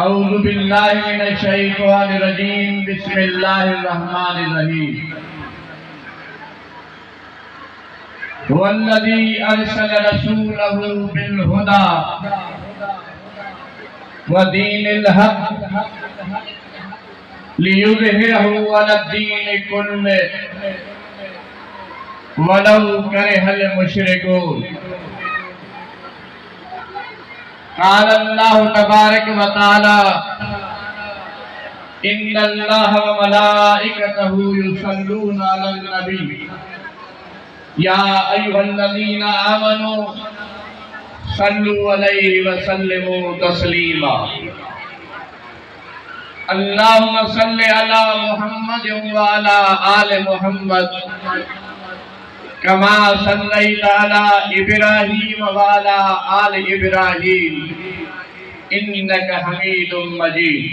اعوذ باللہ من الشیطان الرجیم بسم اللہ الرحمن الرحیم هو الذی ارسل رسولہ بالہدی ودین الحق لیظہرہ علی الدین کلہ ولو کرہ المشرکون قال اللہ تبارک و تعالی ان اللہ و ملائکتہ یصلون علی النبی یا ایھا الذین آمنوا صلوا علیہ وسلموا تسلیما اللہم صلی علی محمد وعلی آل محمد كما صليت على إبراهيم وعلى آل إبراهيم إنك حميد مجيد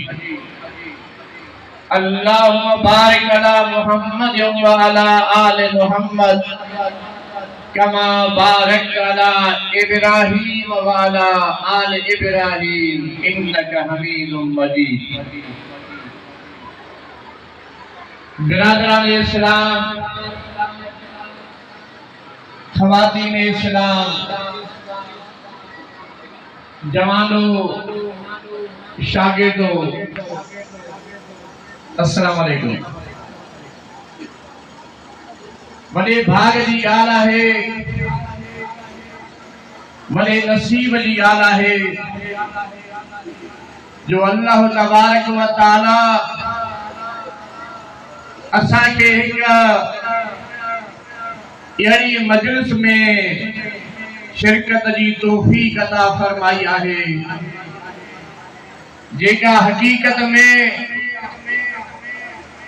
اللهم بارك على محمد وعلى آل محمد كما باركت على إبراهيم وعلى آل إبراهيم إنك حميد مجيد برادران اسلام، خواتین اسلام، جوانوں، شاگردوں، السلام علیکم۔ بڑے بھاگ جی آلہ ہے، بڑے نصیب جی آلہ ہے جو اللہ تبارک و تعالی اساں کے ایک یعنی مجلس میں شرکت جی توفیق عطا فرمائی ہے، جیکا حقیقت میں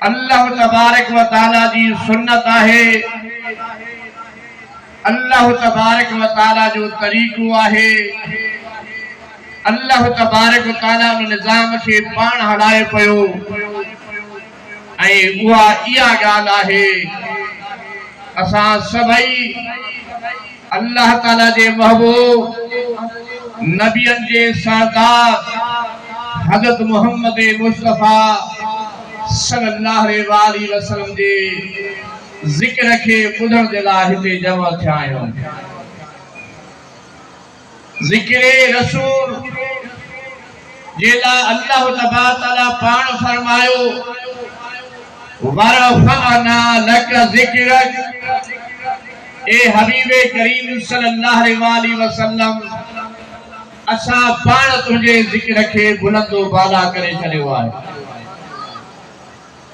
اللہ تبارک و تعالی جی سنت ہے، اللہ تبارک و تعالی جو طریقو ہے، اللہ تبارک و تعالی نظام کے پان ہڑائے پیو اُوا ایا گالا ہے اساں سبئی اللہ تعالی جے محبوب نبیان جے سردار حضرت محمد مصطفیٰ صلی اللہ علیہ وسلم جے ذکر کے بدھن دے لاہتے جمع تھائیوں۔ ذکر رسول جیلا اللہ تبارک تعالی پان فرمایو وَرَفَعْنَا لَكَ ذِكْرَكَ، اے حبیب کریم صلی اللہ علیہ وسلم اسا پان تجھے ذکر کے بلند و بالا کرے چلے ہوا ہے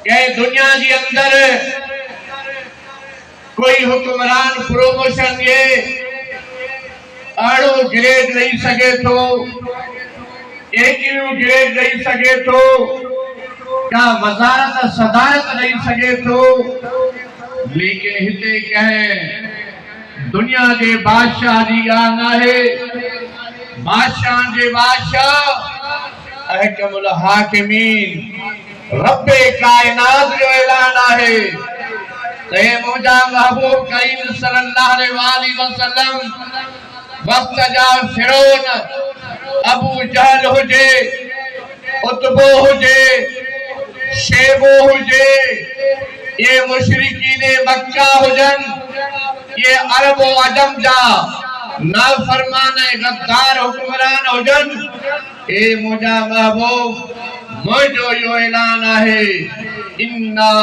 کہ دنیا جی اندر کوئی حکمران پروموشن یہ آڑو گریڈ نہیں سکے تو ایکیو گریڈ نہیں سکے تو کیا وزارت صدارت نہیں سکے تو لیکن ہتے کہیں دنیا کے بادشاہ جی آنا ہے، بادشاہ جے بادشاہ احکم الحاکمین رب کائنات جو اعلانہ ہے تے موجہ محبوب کریم صلی اللہ علیہ وسلم وقت جا فرعون ابو جہل ہو جے اتبو ہو جے شیبو ہو جے یہ مشرکین مکہ ہو جن یہ عرب و عجم جا نافرمان غدار حکمران ہو جن اے مجھا محبوب مجھو یو اعلان ہے اِنَّا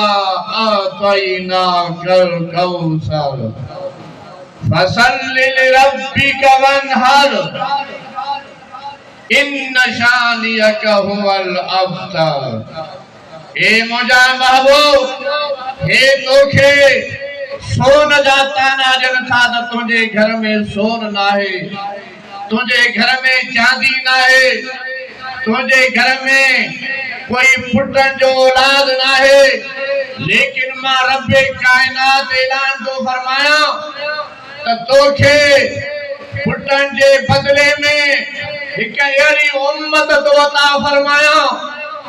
آتَيْنَاكَ الْكَوْثَرَ فَصَلِّ لِرَبِّكَ وَانْحَرْ إِنَّ شَانِئَكَ هُوَ الْأَبْتَرُ۔ اے مجھا محبوب ہے توکھے سون جاتا نا جن تھا تجھے گھر میں سون نہ ہے، تجھے گھر میں چاندی نہ ہے، تجھے گھر میں کوئی پھٹن جو اولاد نہ ہے، لیکن ماں رب کائنات اعلان تو فرمایا توکھے پھٹن جے بدلے میں ایک ایری امت تو عطا فرمایا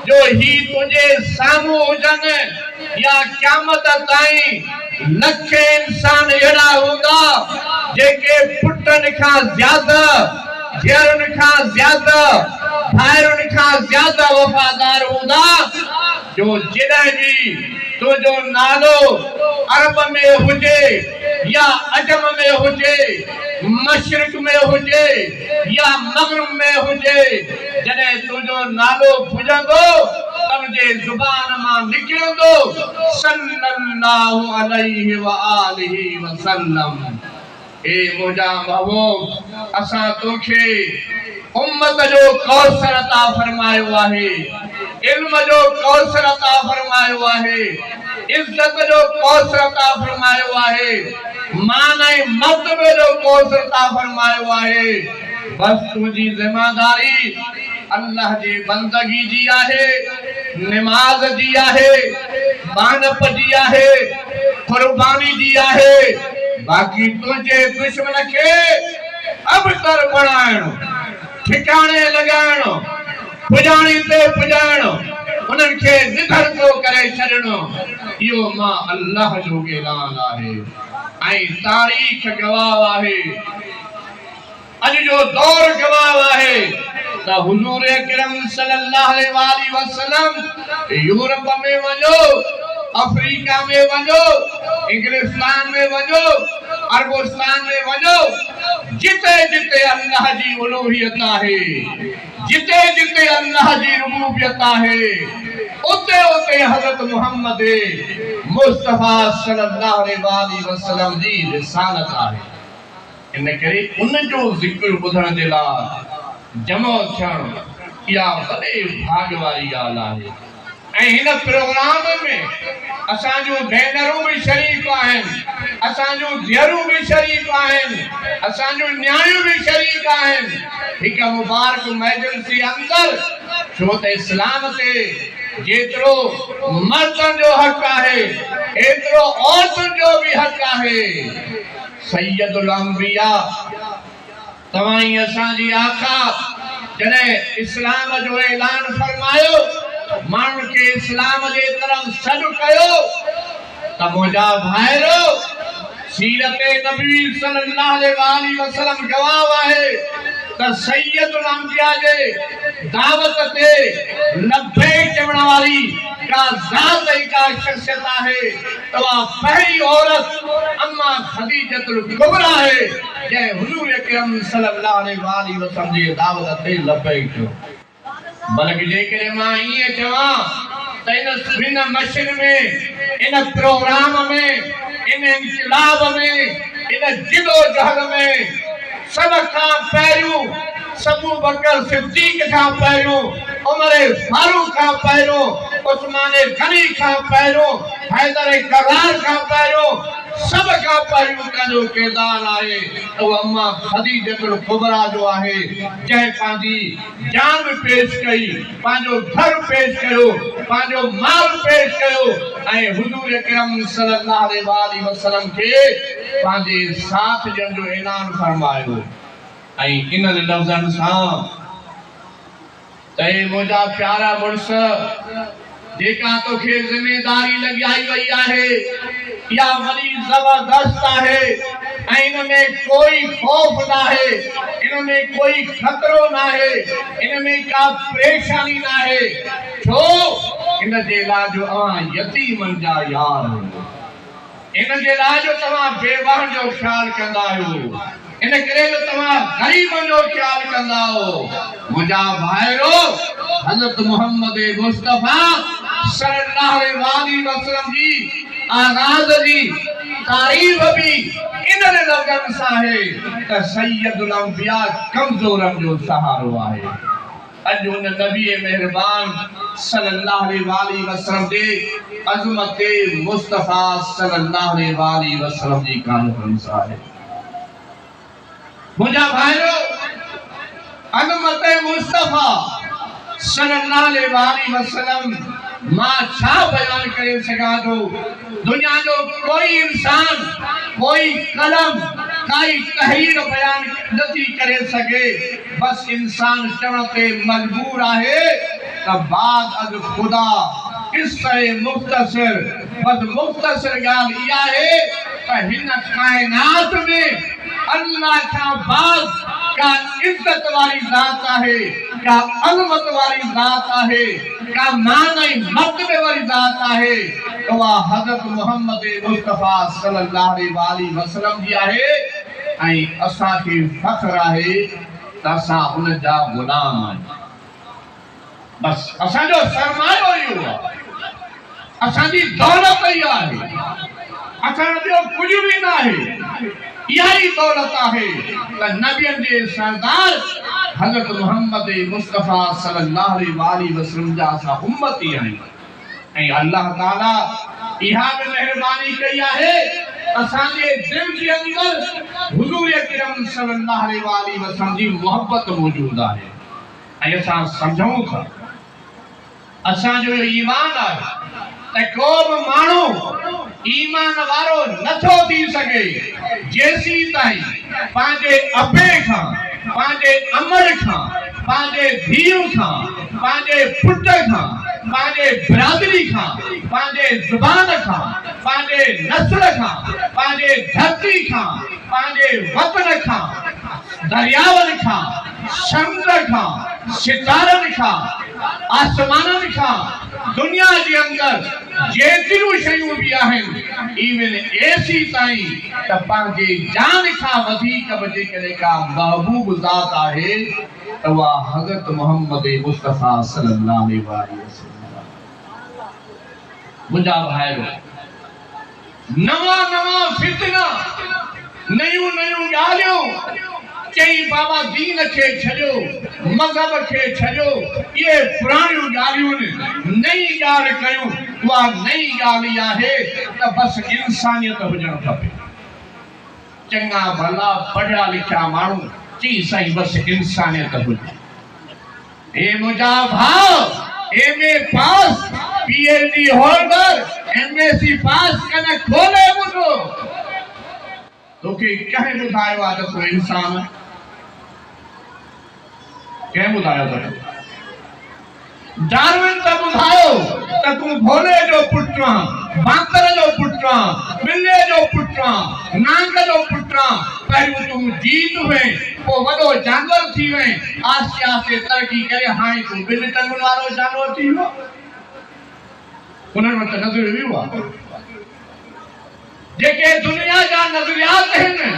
جو ہی تجھے سامو جن یا قیامت تائیں لکھ انسان یڑا ہوگا جے کے پٹن کا زیادہ جیرن کا زیادہ بھائرن کا زیادہ وفادار ہوندا جو جڏهن بھی تنهنجو نالو عرب میں ہوجے یا عجم میں ہوجے مشرق میں ہوجے یا مغرب میں ہوجے جڏهن تنهنجو نالو پجندو تنهنجے زبان ماں نکرندو صلی اللہ علیہ وآلہ وسلم۔ اے مجھا محبوب اساں توکھے امت جو کوثر عطا فرماयो आहे، علم جو کوثر عطا فرماयो आहे، عزت جو کوثر عطا فرماयो आहे، معنی مرتبے جو کوثر عطا فرماयो आहे۔ بس تجھی ذمہ داری اللہ جی بندگی جی ہے، نماز جی ہے، بانپ جی ہے، قربانی جی ہے۔ باقی تجھے دشمن کے اب تر بڑھائن، ٹھکانے لگائن، پجانی تے پجائن، انہن کے ندھر کو کرے چھڑنو، یہ ماں اللہ جو اعلان ہے۔ ऐं तारीख़ गवाह आहे، अॼु जो दौर गवाह आहे त हुजूर अकरम सल्लल्लाहु अलैहि वसल्लम यूरोप में वञो, अफ्रीका में वञो, इंग्लिस्तान में वञो, अरबोस्तान में वञो, जिते जिते अल्लाह जी उलूहियत आहे, जिते जिते अल्लाह जी रुबूबियत आहे, उते उते हज़रत मोहम्मद मुस्तफा सल्लल्लाहु अलैहि वसल्लम जी रिसालत आहे। इन करे उन जो ज़िक्र ॿुधण जे लाइ जमो थियणु इहा वॾे भाग वारी ॻाल्हि आहे। ऐं हिन प्रोग्राम में असांजूं भेनरूं बि शरीक आहिनि, असांजूं धीअरूं बि शरीक आहिनि, असांजूं न्याणियूं बि शरीक आहिनि। हिक मुबारक महफ़िल जे अंदर छो त इस्लाम ते जेतिरो मर्दनि जो हक़ आहे एतिरो औरतुनि जो बि हक़ आहे। सैयदुल अंबिया तव्हां असांजी आका जॾहिं इस्लाम जो ऐलान फरमायो, माण्हुनि खे इस्लाम जे तरफ़ सॾु कयो त मुंहिंजा भाइरो सीरत नबी सल्लल्लाहु अलैहि वसल्लम गवाह आहे त सैयदुल अंबिया जे दावत ते लब्बैक चवण वारी का ज़ात ऐं का शख़्सियत आहे त उहा पहिरीं औरत अम्मा खदीजतुल कुबरा आहे जंहिं हुजूर अकरम सल्लल्लाहु अलैहि वसल्लम जी दावत ते लब्बैक चयो। बल्कि जेकॾहिं मां ईअं चवां त इन मशीन में, इन प्रोग्राम में, इन इनकलाब में, इन जिदोजहद में सब खां पहिरियों अबू बकर सिद्दीक़ खां पहिरियों, उमर फारूक खां पहिरियों, उस्मान गनी खां पहिरियों, हैदर करार खां पहिरियों, सब खां पहिरियों कंहिंजो किरदार आहे त उहा अम्मा खदीजतुल कुबरा जो आहे जंहिं पंहिंजी जान बि पेश कई, पंहिंजो घर पेश कयो, पंहिंजो माल पेश कयो ऐं हुजूर अकरम सल्लल्लाहु अलैहि वसल्लम खे पंहिंजे साथ ॾियण जो ऐलान फरमायो। ऐं इन्हनि लफ़्ज़नि सां त मुंहिंजा प्यारा मुड़ुस जेका तोखे ज़िमेदारी लॻाई वई आहे इहा वॾी ज़बरदस्त आहे ऐं इन में कोई ख़ौफ़ नाहे, इन में कोई ख़तरो नाहे, इन में का परेशानी नाहे। छो इन जे लाइ जो अवां यतीमनि जा यार आहियो, इन जे लाइ जो तव्हां बेवाहनि जो ख़्यालु कंदा आहियो, इन करे जो तव्हां ग़रीबनि जो ख़्यालु कंदा आहियो। मुंहिंजा भाइरो हज़रत मोहम्मद मुस्तफा सल्लल्लाहु अलैहि वसल्लम जी आगाज़ जी तारीफ़ भी इन लफ़्ज़नि सां आहे त सैयदुल अंबिया कमज़ोरनि जो सहारो आहे। अॼु उन नबी मेहरबान सल्लल्लाहु अलैहि वसल्लम जे अज़मत मुस्तफा सल्लल्लाहु अलैहि वसल्लम जी कॉन्फ्रेंस आहे। मुंहिंजा भाइरो अज़मत मुस्तफा सल्लल्लाहु अलैहि वसल्लम मां छा बयान करे सघां थो। दुनिया जो कोई इंसान, कोई कलम, काई तहरीर बयान नथी करे सघे। बस इंसान चवण ते मजबूर आहे त बाद अज खुदा किस्से मुख्तसर, बस मुख्तसर ॻाल्हि इहा आहे त हिन काइनात में अल्लाह खां बाद کا عزت والی ذات ہے، کا عظمت والی ذات ہے، کا معنی مرتبے والی ذات ہے، تو حضرت محمد مصطفیٰ صلی اللہ علیہ وسلم جی ہے، ऐं असांखे फ़ख्र आहे त असां उन जा ग़ुलाम आहियूं। बस असांजो सरमायो इहो आहे, असांजी दौलत इहा आहे, असांजो कुझु बि न आहे। इहा ई दौलत आहे त नबियनि जे सरदार हज़रत मोहम्मद मुस्तफ़ा सल्लल्लाहु अलैहि वसल्लम जा असां उम्मती आहियूं। ऐं अल्लाह ताला इहा बि महिरबानी कई आहे, असांजे दिल जे अंदर हुज़ूर अकरम सल्लल्लाहु अलैहि वसल्लम जी मोहब्बत मौजूद आहे। ऐं असां सम्झूं था, असांजो ईमान आहे त को बि माण्हू ईमान वारो नथो थी सघे जेसीं ताईं पंहिंजे अबे खां, पंहिंजे अमर खां, पंहिंजे धीउ खां, पंहिंजे पुट खां, पंहिंजे बिरादरी खां, पंहिंजे ज़ुबान खां, पंहिंजे नस्ल खां, पंहिंजे धरती खां, पंहिंजे वतन खां, दरियावनि खां, समुंड खां, सितारनि खां, आसमाननि खां, दुनिया जे अंदर जेतिरियूं शयूं बि आहिनि, इवन एसी ताईं त पंहिंजे जान खां वधीक बि जेकॾहिं का महबूब ज़ात आहे त उहा हज़रत मोहम्मद मुस्तफ़ा सल्लल्लाहु अलैहि वसल्लम। मुंहिंजा भाइरो, नवां नवां फितना, नयूं नयूं ॻाल्हियूं चई बाबा दीन खे छॾियो, मज़हब खे छॾियो, इहे पुराणियूं ॻाल्हियूं नई ॻाल्हि कयूं। उहा नई ॻाल्हि इहा आहे त बसि इंसानियत हुजणु खपे। चङा भला पढ़िया लिखिया माण्हू चई साईं बसि इंसानियत हुजे। हे मुंहिंजा भाउ, एमए पास, पीएचडी होल्डर, एमएससी पास कने खोले ॿुधो, तोखे कंहिं ॿुधायो आहे त तूं इंसान आहे? कंहिं ॿुधायो अथई? डार्विन त ॿुधायो त तूं भोले जो पुटु आहीं, बांकर जो पुटु आहीं, ॿिले जो पुटु आहीं, नांग जो पुटु आहीं। पहिरियों तूं जीत हुएं, पोइ वॾो जानवर थी वएं, आस्ते आस्ते तरक़ी करे हाणे तूं ॿिनि टंगुनि वारो जानवर थी वियो। उन्हनि वटि नज़र वियो आहे। जेके दुनिया जा नज़रियात आहिनि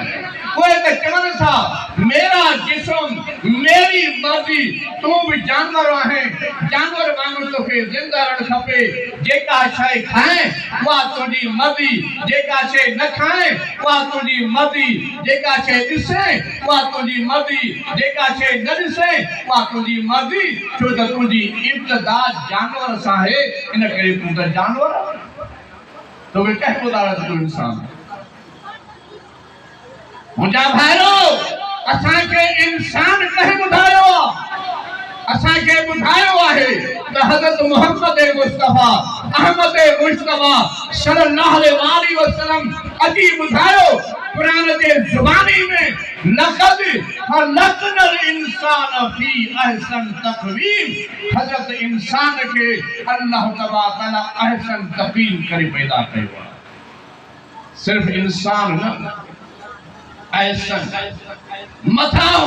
उहे त चवनि था मेरा जिस्म मेरी मर्ज़ी, तूं बि जानवर आहीं, जानवर वांगुरु तोखे ज़िंदा रहणु खपे। जेका शइ खाए उहा तुंहिंजी मर्ज़ी, जेका शइ न खाए उहा तुंहिंजी मर्ज़ी, जेका शइ ॾिसे उहा तुंहिंजी मर्ज़ी, जेका शइ न ॾिसे उहा तुंहिंजी मर्ज़ी। छो त तुंहिंजी इब्तिदा जानवर सां आहे, इन करे तूं त जानवर आहीं। तोखे कंहिं ॿुधायो त तूं इंसान आहे? मुंहिंजा भाइरो, असांखे इंसान कंहिं ॿुधायो आहे? असांखे ॿुधायो आहे त हज़रत मोहम्मद मुस्तफ़ा अहमद मुस्तफ़ा सल्लल्लाहु अलैहि वसल्लम अॼु ॿुधायो क़ुरान जे ज़ुबानी में, लक़द ख़लक़नल इंसान फी अहसन तक़वीम। हज़रत इंसान खे अल्लाह तबारक व अहसन तक़वीम करे पैदा कयो आहे। सिर्फ़ इंसान न, अहसन मथां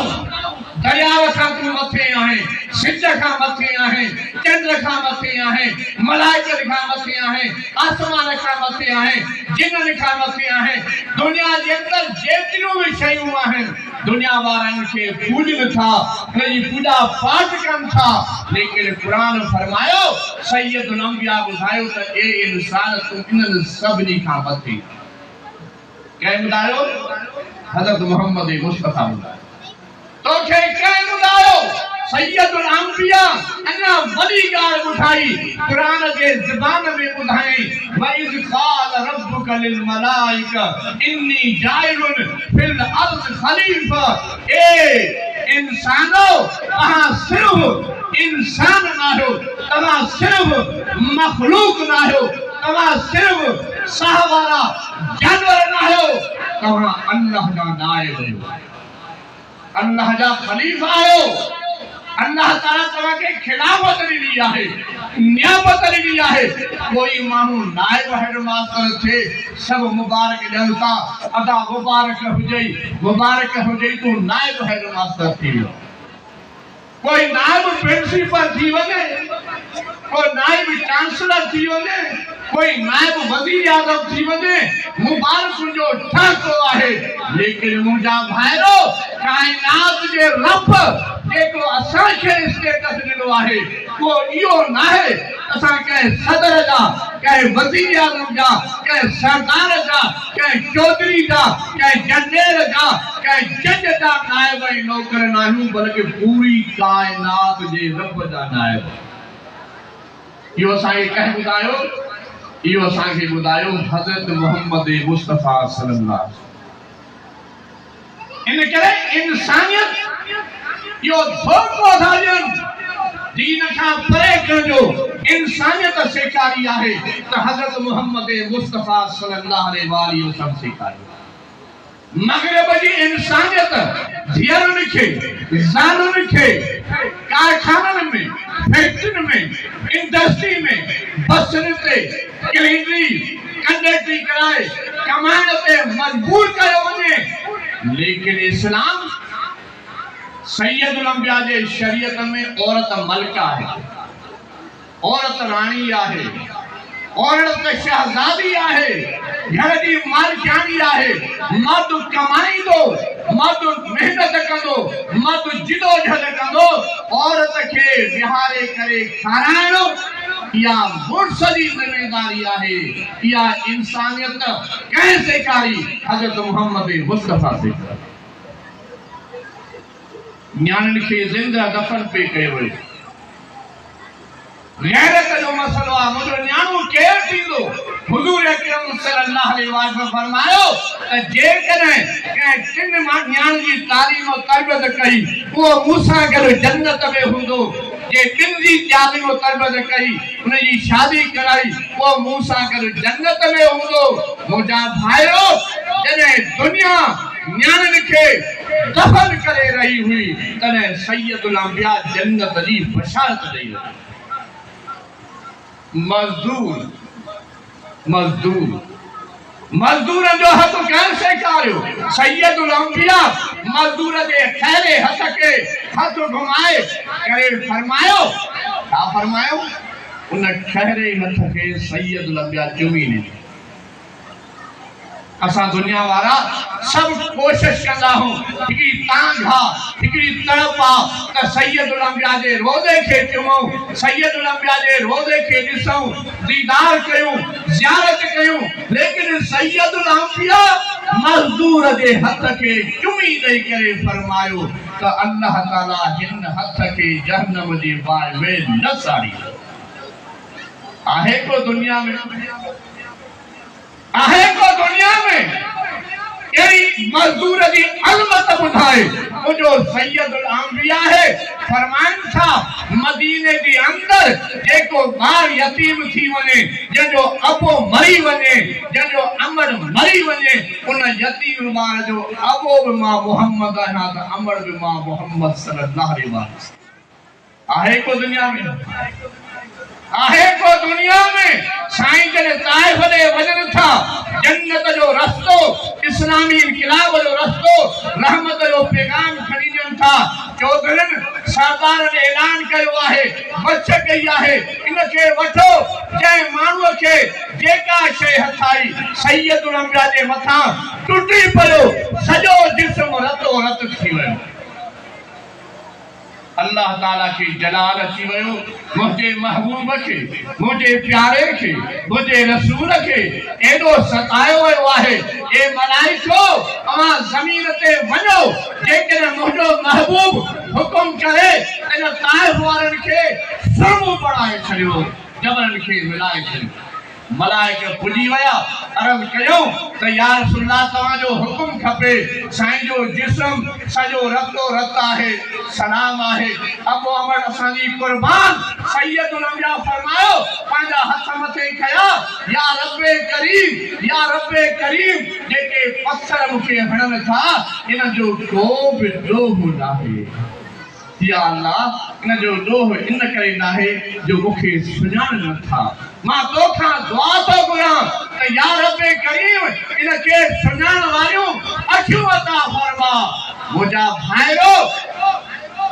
दरियाव खां तूं मथे आहीं, सिज खां मथे आहीं, चंड खां मथे आहीं, मलाइकत खां मथे आहीं, आसमान खां मथे आहीं, जिन्ननि खां मथे आहीं। दुनिया जे अंदर जेतिरियूं बि शयूं आहिनि दुनिया वारनि खे पूॼनि था, हुनजी पूॼा पाठ कनि था, लेकिन क़ुरान फरमायो, सैयदुल अंबिया ॿुधायो त ए इंसान तूं इन्हनि सभिनी खां मथे। कंहिं ॿुधायो? हज़रत मोहम्मद मुस्तफ़ा ॿुधायो। तोखे कंहिं ॿुधायो? सैयदुल अंबिया अञा वॾी ॻाल्हि ॿुधाई, क़ुरान जे ज़बान में ॿुधाई, वइज़ क़ाल रब्बुक लिल मलाइका इन्नी जाइलुन फिल अर्ज़ ख़लीफ़ा। ए इंसानो, तव्हां सिर्फ़ इंसान न आहियो, तव्हां सिर्फ़ मख़लूक न आहियो, तव्हां सिर्फ़ साह वारा जानवर न आहियो, तव्हां अल्लाह जा नाइब आहियो, अल्लाह जा ख़लीफ़ा आहियो। اللہ تعالیٰ تمہاں کے خلافت لی ہے، نیابت لی ہے. کوئی مانو نائب ہیڈ ماسٹر تھے، سب مبارک جنتا ادا مبارک ہو جئی تو نائب ہیڈ ماسٹر تھی. کوئی نائب پرنسپل تھی ونے، کوئی نائب چانسلر تھی ونے، کوئی نائب وزیر اعظم تھی ونے، مبارک جو ٹھاکو ہے. لیکن مجھا بھائرو کائنات جے رب جیکو اساں کے اسٹیٹس ڈنو ہے وہ ایو نہ ہے اساں کہیں صدر جا، کہیں وزیر اعظم جا، کہیں سردار جا، کہیں چودھری جا، کہیں جنرل جا، کہیں جج جا نائب ہی نوکر نہ ہوں، بلکہ پوری کائنات جے رب جا نائب. یہ اساں کے کہہ بدایو، یہ اساں کے بدایو حضرت محمد مصطفیٰ صلی اللہ علیہ وسلم. ان کرے انسانیت یہ دھوکو دھاجن دین کا پرے کرجو انسانیت سیکاری ہے تو حضرت محمد مصطفیٰ صلی اللہ علیہ وآلہ وسلم سیکاری. مغرب جی انسانیت دھیرن کے زانن کے کارخانن میں، فیکٹرین میں، انڈسٹری میں، بسنتے کلینڈری کنڈکٹری کرائے کمانتے مجبور کرے ونے. لیکن اسلام سید الانبیاء جے شریعت میں عورت ملکہ ہے، عورت رانی ہے، عورت شہزادی ہے، گھر دی مالکانی ہے. مرد کمائی دو، مرد محنت کندو، مرد جدو جہد کندو، عورت کے وہارے کرے کھارائنو یا مرسلی ذمہ داری ہے یا انسانیت کیسے کاری حضرت محمد مصطفیٰ سے کاری. نیانن کے زندہ دفن پہ کہے ہوئے غیرت جو مسئلہ مجھو نیانو کیر تھیندو. حضور اکرم صلی اللہ علیہ وآلہ فرمایو جے کریں کہ تن نیان جی تعلیم و تربیت کئی وہ موسیٰ کرو جنت میں ہوندو. جے تن جی تعلیم و تربیت کئی انہیں جی شادی کرائی وہ موسیٰ کرو جنت میں ہوندو. مجھا بھائیو جنہیں دنیا نیانن کے دفن کرے رہی ہوئی تنہیں سید الانبیاء جنت جی بشارت دے رہی. مزدور جو ہتھ کیسے کاریو سید الانبیاء مزدور دے خیرے ہتھ کے ہتھ گھمائے کرے فرمایو. کیا فرمایو؟ انہیں خیرے ہتھ کے سید الانبیاء چمی نے. اساں دنیا وارا سب کوشش کرنا ہوں ہکڑی تانگھا ہکڑی تڑپا تا سید الانبیاء دے روزے کے چموں، سید الانبیاء دے روزے کے ڈسوں، دیدار کیوں، زیارت کیوں. لیکن سید الانبیاء مزدور دے ہتھ کے چمی دے کرے فرمایو تا اللہ تعالیٰ ہن ہتھ کے جہنم دی بائے وے نہ ساڑی. آہے کو دنیا میں یعنی مزدور دی علمت بدھائے وہ جو سید الانبیاء ہے. فرمان تھا مدینے دی اندر جے کو بار یتیم تھی ونے، جن جو ابو مری ونے، جن جو امر مری ونے، ان یتیم بار جو ابو بما محمد آنا تھا امر بما محمد صلی اللہ علیہ وسلم. آہے کو دنیا میں سائیں جن طائف دے وجن تھا جنت جو رستو، اسلامی انقلاب جو رستو، رحمت جو پیغام خریجن تھا. چودھرن سردار نے اعلان کروا ہے بچ گیا ہے انکے وٹھو جائے مانو کے جیکا شے ہتھائی سید الانبیاء دے متھاں ٹوٹی پڑو سجو جسم رتو رت تھی ویو. اللہ تعالیٰ کی جلال اچھی ویو مجھے محبوب کے مجھے پیارے کے مجھے رسول کے ایڈو ستائے ہوئے واہے اے ملائکو اما زمین تے ونو جیکن مجھو محبوب حکم کرے اینا طائف وارن کے سرمو پڑھائے چھڑیو جبرن کے ملائے چھڑیو. ملائکہ پجی ویا عرض کیوں تو یا رسول اللہ تمہاں جو حکم کھپے سائیں جو جسم سجو رتو رتا ہے سلام آہے ابو عمر اسانی قربان. سید الانبیاء فرماؤ پانجا حسمتے کھیا یا رب کریم جے کے پتھر مکے ہڑن تھا انہاں جو کوب ڈوب نہ ہے یا اللہ ان جو ڈوہ ان کرے ناہے جو مکھے سنجان نہ تھا ماں توکھاں دعا تو گراں کہ یا رب کریم ان کے سنجان واریوں اکھیوں عطا فرما مجھا بھائرو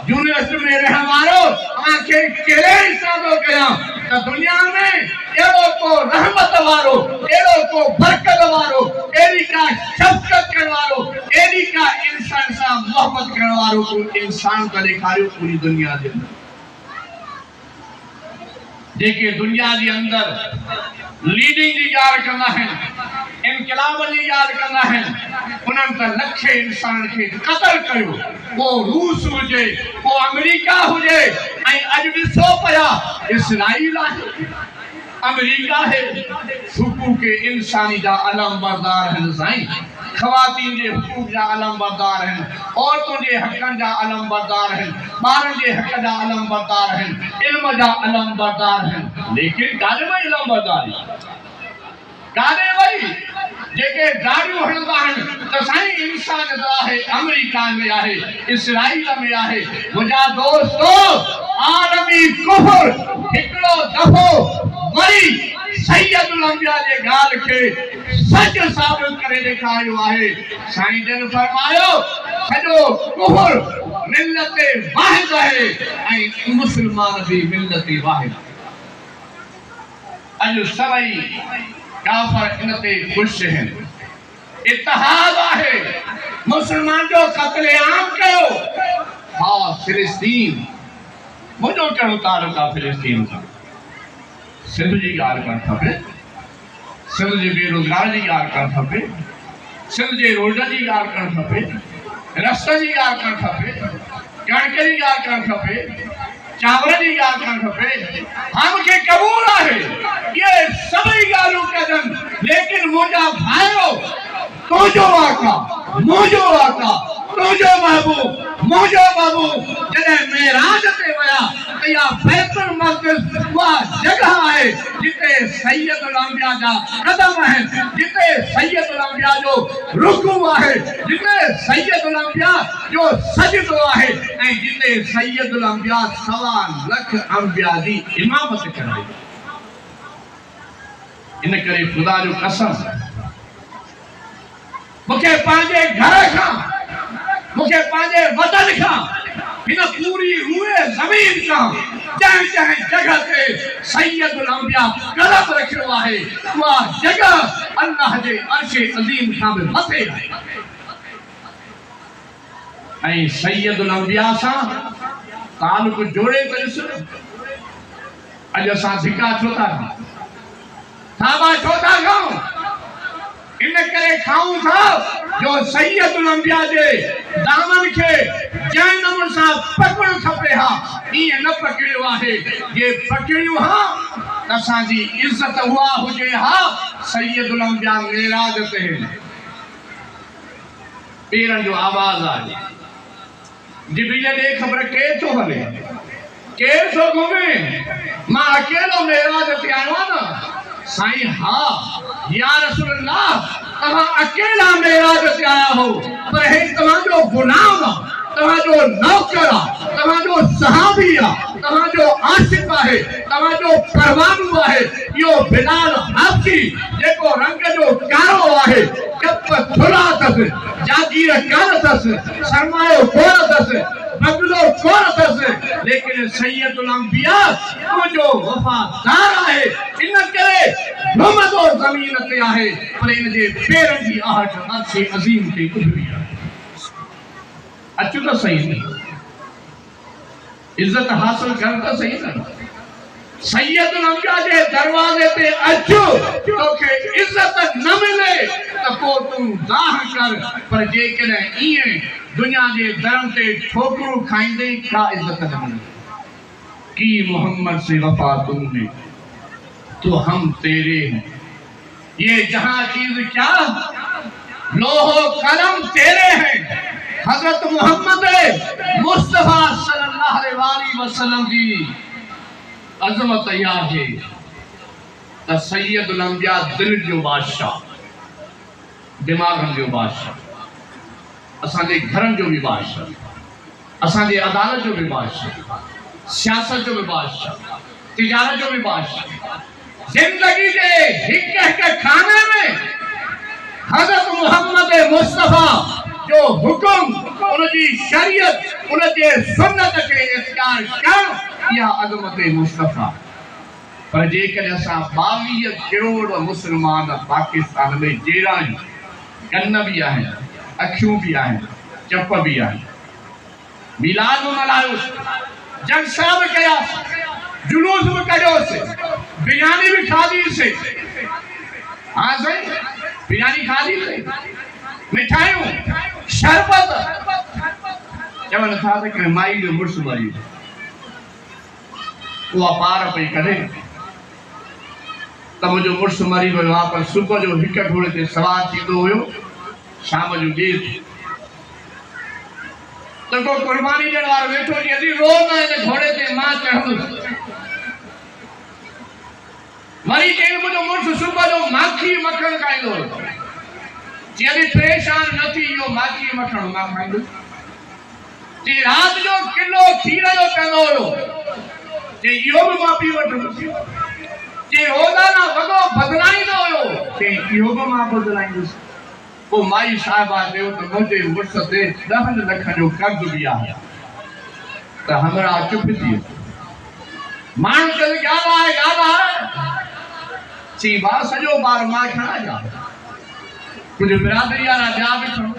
یونیورسٹی میں رہوارو آنکھیں کیلے حسابوں کیا تو دنیا میں ایڑوں کو رحمت وارو ایڑوں کو برکت وارو ایڑی کا شفقت کروارو ایڑی کا انسان سا محبت کروارو کو انسان کا لکھاریو پوری دنیا دے دیکھیں دنیا دی اندر لیڈنگ دی یاد کرنا ہے انقلاب دی یاد کرنا ہے انہوں تا لکھے انسان کے قتل کرو وہ روس ہو جائے وہ امریکہ ہو جائے اج بھی سو پیا اسرائیل ہے امریکہ ہے حقوق انسانی جا علم بردار ہیں زائیں خواتین جے حقوق جا علم بردار ہیں عورتوں جے حقن جا علم بردار ہیں بارن جے حق جا علم بردار ہیں علم جا علم بردار ہیں لیکن کانے میں علم برداری کانے بھائی جیکے داڑیوں ہنگا ہیں تسائیں انسان دا ہے امریکہ میں آئے اسرائیل میں آئے مجھا دوستو عالمی کفر ہکڑو دفو مری سید الانبیاء دے گال کے سچ ثابت کرے دکھائیو آئے سائیں جن فرمایو سجو کفر ملت واحد ہے مسلمان بھی ملت واحد اجو سبئی کافر انتے خوش ہیں اتحاد ہے مسلمان جو قتل عام کرو ہاں فلسطین مجھو کرو تعلقہ فلسطین کا سندھ جی گال کر تھپے سندھ جی بے روزگار جی گال کر تھپے سندھ جی روڈ جی گال کر تھپے رستہ جی گال کر تھپے کڑک جی گال کر تھپے چاور جی گال کر تھپے ہم کے قبول ہے یہ سبھی گالوں کا دن لیکن مجھا بھائیو تو جو آقا مجھو آقا تو جو محبوب مجھو محبوب جنہیں میراج تے ویا یا بیت المقدس وہ جگہ ہے جتے سید الانبیاء جا قدم ہے جتے سید الانبیاء جو رکوع ہے جتے سید الانبیاء جو سجدہ ہے جتے سید الانبیاء 1.25 لکھ انبیاء دی امامت کرائی ان کرے خدا جو قسم مکھے پانجے گھر کھا مکھے پانجے وطن کھا انہ پوری ہوئے زمین کا جہاں جہاں جگہ تے سید الانبیاء قلب رکھے ہوا ہے وہ جگہ اللہ دے عرش عظیم کا میں مطے ہے سید الانبیاء سا تعلق جوڑے تجسر اجا سا دھکا چھوتا تھا تھابا چھوتا گاؤں ان کرے کھاؤں تھا جو سید الانبیاء دے دامن کے جہنم سا پکڑ کھپے ہاں یہ نہ پکڑیو ہے یہ پکڑیو ہاں تساں جی عزت ہوا ہوجے ہاں سید الانبیاء میراج تے ہیں پیرن جو آواز آئے جبریل نے خبر کے تو ہلے کیر سو گھومے ماں اکیلو میراج تے آئے نا سائیں ہاں یا رسول اللہ تمہاں اکیلا میراج سے آیا ہو پر ہے تمہاں جو غلام تمہاں جو نوکرہ تمہاں جو صحابیہ تمہاں جو عاشقہ ہے تمہاں جو پروان ہوا ہے یہ بلال حبشی جے کو رنگ جو کارو ہے کپ تھلا تس جاگیر کار تس سرمایو کور تس بگلو کور تس لیکن سید الانبیاء تو جو وفادار ہے ان کرے محمد اور زمین تے آئے پر ان جے پیرن جی آہٹ عرش عظیم تے اتری آئے اچھو تو صحیح نہیں عزت حاصل کرتا صحیح نہیں سید الانبیاء جے دروازے تے اچھو تو کہ عزت نہ ملے تو کو تم داہ کر پر جے کنے ایئے دنیا جے درم تے ٹھوکرو کھائیں دے کیا عزت نہ ملے کی محمد سے وفا تم نے تو ہم تیرے ہیں یہ جہاں چیز کیا لوح و قلم تیرے ہیں حضرت محمد مصطفیٰ صلی اللہ علیہ وسلم کی عظمت یاد ہے تا سید الانبیاء دل جو بادشاہ دماغ جو بادشاہ اساں دے گھرن جو بھی بادشاہ असां जे अदालत जो भी बादशाह, सियासत जो भी बादशाह, तिजारत जो भी बादशाह, जिंदगी के हिक हिक खाने में हज़रत मोहम्मद मुस्तफ़ा जो हुकुम उनजी शरीयत उनजे सुन्नत के इख्तियार करण या अज़मत मुस्तफ़ा। पर जेकॾहिं असां 22 करोड़ मुस्लमान पाकिस्तान में जहिड़ा कन भी आहिनि, अखियूं भी आहिनि, चप भी आहिनि, मिलाद भी मल्हायोसीं, जलसा भी कयासीं, जुलूस भी कढियोसीं, बिरयानी भी खाधीसीं। हाँ साईं, बिरयानी खाधीसीं, मिठाइयूं, शरबत। चवनि था त कि माई जो मुड़ुसु मरी उहा पार पई करे त मुंहिंजो मुड़ुसु मरी वियो आहे, पर सुबुह जो हिकु घोड़े ते सवार थींदो हुयो, शाम जो ॿिए त को कुर्बानी ॾियण वारो वेठो हुजे, अॼु रोज़ हिन घोड़े ते मां चढ़ंदुसि। वरी चई मुंहिंजो मुड़ुसु सुबुह जो माखी मखण खाईंदो हुयो, जीअं बि परेशान न थी इहो माखी मखण मां खाईंदुसि। चई राति जो किलो खीर जो पीअंदो हुयो, चई इहो बि मां पी वठंदुसि। चई रोज़ाना वॻो बदिलाईंदो हुयो, चई इहो बि मां बदिलाईंदुसि। पोइ माई साहिबा चयो त मुंहिंजे मुड़ुस ते 10 लख जो कर्ज़ बि आहे, त हमरा चुप थी वियो। माण्हू चयो ॻाल्हाए चई भाउ सॼो ॿार मां खणा जा, तुंहिंजे बिरादरी वारा ॿिया बि खणो।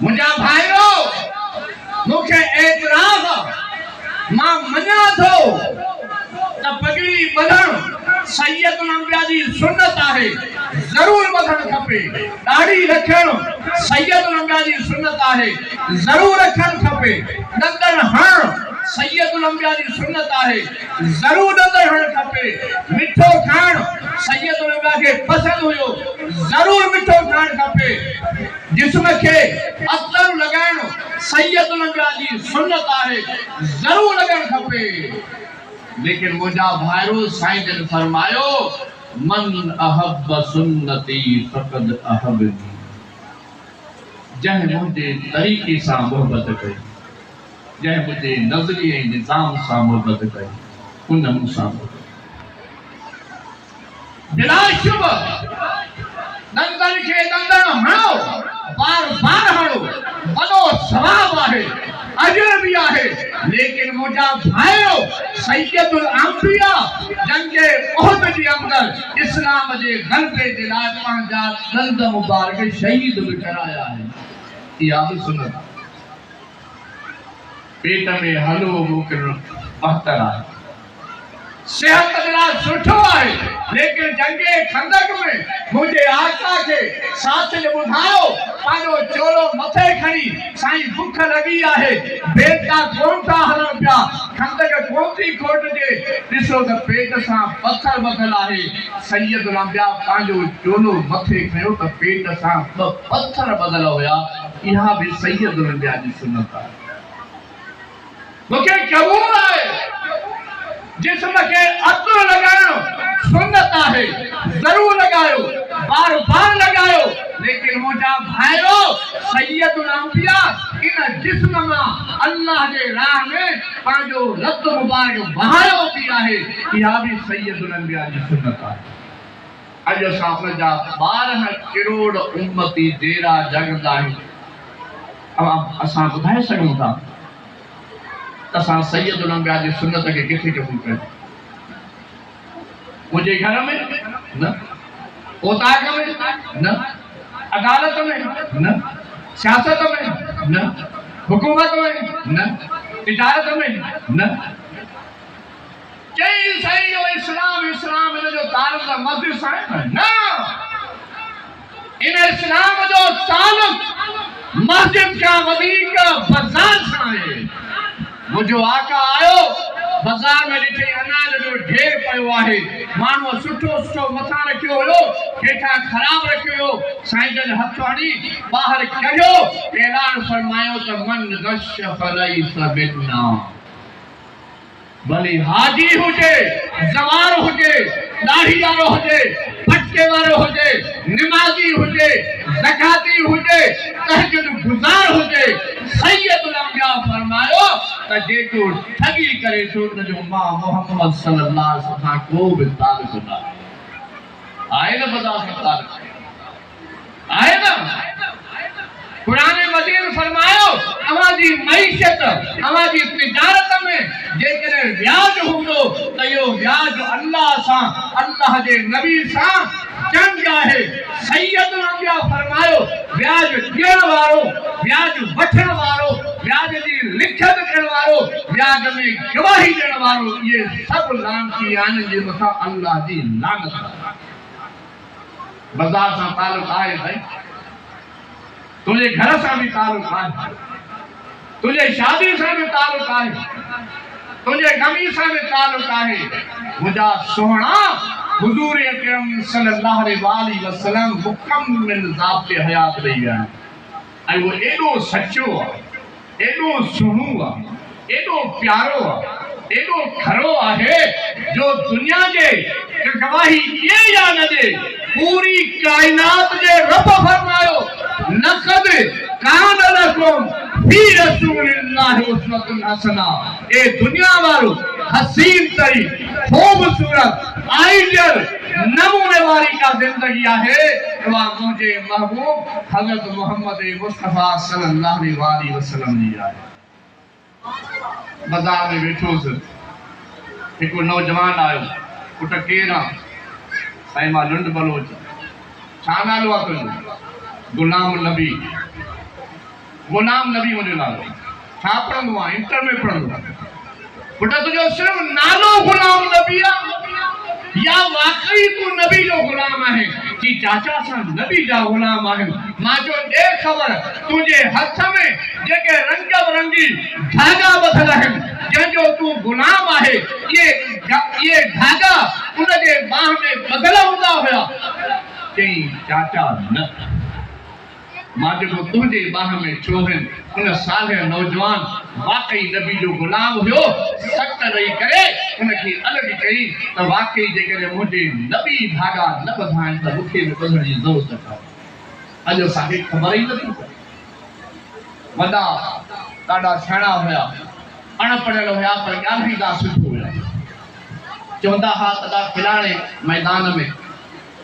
मुंहिंजा भाइरो मूंखे एतिराफ़ आहे, मां मञां थो त पगड़ी ॿधणु सैयद नंबिया जी सुन्नत आहे, ज़रूर ॿधणु खपे। ॾाढ़ी रखणु सैयद नंबिया जी सुन्नत आहे, ज़रूर रखणु खपे। दंदन हणणु सैयद नंबिया जी सुन्नत आहे, ज़रूर दंदन हणणु खपे। मिठो खाइणु सैयद नंबिया खे पसंदि हुयो, ज़रूर मिठो खाइणु खपे। जिस्म खे अतर लॻाइणु सैयद नंबिया जी सुन्नत आहे, ज़रूर लॻणु खपे। लेकिन मुंहिंजा भाइरो साईं जन फरमायो मन अहब सुन्नती फ़क़द अहबनी, जंहिं मुंहिंजे तरीक़े सां मोहबत कई, जंहिं मुंहिंजे नज़रिए ऐं निज़ाम सां मोहबत कई, उन मूंसां बिला शुभ दंदन खे दंदन हणो, बार बार हणो, वॾो सवाब आहे, अजर भी आहे। लेकिन मुंहिंजा भाइरो सैयदुल अंबिया जंगे उहद जे अंदर इस्लाम जे ग़लबे जे लाइ पंहिंजा दंद मुबारक शहीद भी कराया है। इहा बि सुन्नत। पेट में हलवो मोकिलणु बहितर आहे, सेहत जे लाइ सुठो आहे। लेकिन जंगे खंदक में मुंहिंजे आका खे साथ ने ॿुधायो पंहिंजो चोलो मथे खणी, साईं बुख लॻी आहे, बेटा कोन था हलनि पिया, खंदक कोन थी खोटिजे, ॾिसो त पेट सां पथर ॿधल आहे। सैयद अंबिया पंहिंजो चोलो मथे खयो त पेट सां 2 पथर ॿधल हुया। इहा बि सैयद अंबिया जी सुन्नत आहे। मूंखे क़बूल आहे जिस्म खे अतर लॻाइणु सुन्नत आहे, ज़रूर लॻायो, बार बार लॻायो। लेकिन मुंहिंजा भाइरो सैयदुल अंबिया इन जिस्म मां अल्लाह जे राह में पंहिंजो रत मुबारक बहायो बि आहे। इहा बि सैयदुल अंबिया जी सुन्नत आहे। अॼु असां हुनजा 12 करोड़ उम्मती जहिड़ा जगंदा आहियूं। अब असां ॿुधाए सघूं था असां सैयदुल अंबिया जी सुन्नत खे किथे क़बूल कयूं? मुंहिंजे घर में न, ओताक में न, अदालत में न, सियासत में न, हुकूमत में न, तिजारत में न। चई सही जो इस्लाम इस्लाम इन जो ताल्लुक मस्जिद सां न, इन इस्लाम जो ताल्लुक मस्जिद खां वधीक बाज़ार सां आहे। मुंहिंजो आका आयो, बाज़ार में ॾिठई अनाज जो ढेर पियो आहे, माण्हू सुठो सुठो मथां रखियो हुयो, हेठां ख़राब रखियो हुयो। साईं जन हथ हणी ॿाहिरि कढियो, ऐलान फरमायो त मन गश फलैस मिन्ना। भले हाजी हुजे, जवार हुजे, दाढ़ी वारो हुजे, पटके वारो हुजे, निमाज़ी हुजे, زکاتی ہوجے تہجد گزار ہوجے سید الانبیاء فرمایو تا جیکو ٹھگی کرے تو جو ماں محمد صلی اللہ علیہ وسلم کو بھی تعلق نہ آئے نا بدا سے تعلق آئے نا قرآن مجید فرمایو ہماری معیشت ہماری تجارت میں جیکر بیاج ہوندو تو یہ بیاج اللہ سا اللہ دے نبی سا چنگ ہے سید الانبیاء فرمایو بیاج ڈیڑ وارو بیاج وٹھن وارو بیاج دی لکھت کرن وارو بیاج میں گواہی دین وارو یہ سب لعنتی آنے جے مسا اللہ دی لعنت بازار سا تعلق آئے بھائی تجھے گھر سے بھی تعلق ہے تجھے شادی سے بھی تعلق ہے تجھے غمی سے بھی تعلق ہے مجھا سونا حضور اکرم صلی اللہ علیہ وسلم مکمل ضابط حیات رہی ہے اور وہ ایڈو سچو ایڈو سنو ایڈو پیارو ایڈو کھرو ہے جو دنیا کے گواہی یہ یا نہ دے پوری کائنات دے رب فرمایو لقد کان لکم فی رسول اللہ اسوۃ حسنہ اے دنیا والو حسین تری خوبصورت آئیڈیل نمونے والی کا زندگی ہے وہ مجھے محبوب حضرت محمد مصطفیٰ صلی اللہ علیہ وسلم دیا ہے بازار میں بیٹھو سے ایک نوجوان آئے کٹا کیرا سائمہ لنڈ بلوچ چھانا لوا کرو غلام نبی مجھے لالو چھا پڑھن دوا انٹر میں پڑھن دوا کٹا تجھے صرف نالو غلام نبی یا واقعی تو نبی جو غلام ہے کہ چاچا سا نبی جا غلام ہے ماں جو دے خبر تجھے ہتھ میں جگہ رنگ برنگی دھاگا بدل ہے جن جو تو غلام ہے یہ دھاگا انہیں باہ میں بدلا ہوتا ہوا کہیں چاچا نہ ماں جو تجھے باہ میں چھوہن ان سالہ نوجوان واقعی نبی جو غلام ہو سخت رہی کرے انہیں کی الگ کہیں تو واقعی جگہ مجھے نبی دھاگا نہ بدھائیں تو مکھے میں بدھر جی ضرورت رکھا اجو صاحب خبر ہی نہیں وڈا ڈاڈا سیاણા ہویا اණ پڑھل ہویا پر ॻाल्हि دا सुठो हुया चवंदा हा तॾा खिलाणे मैदान में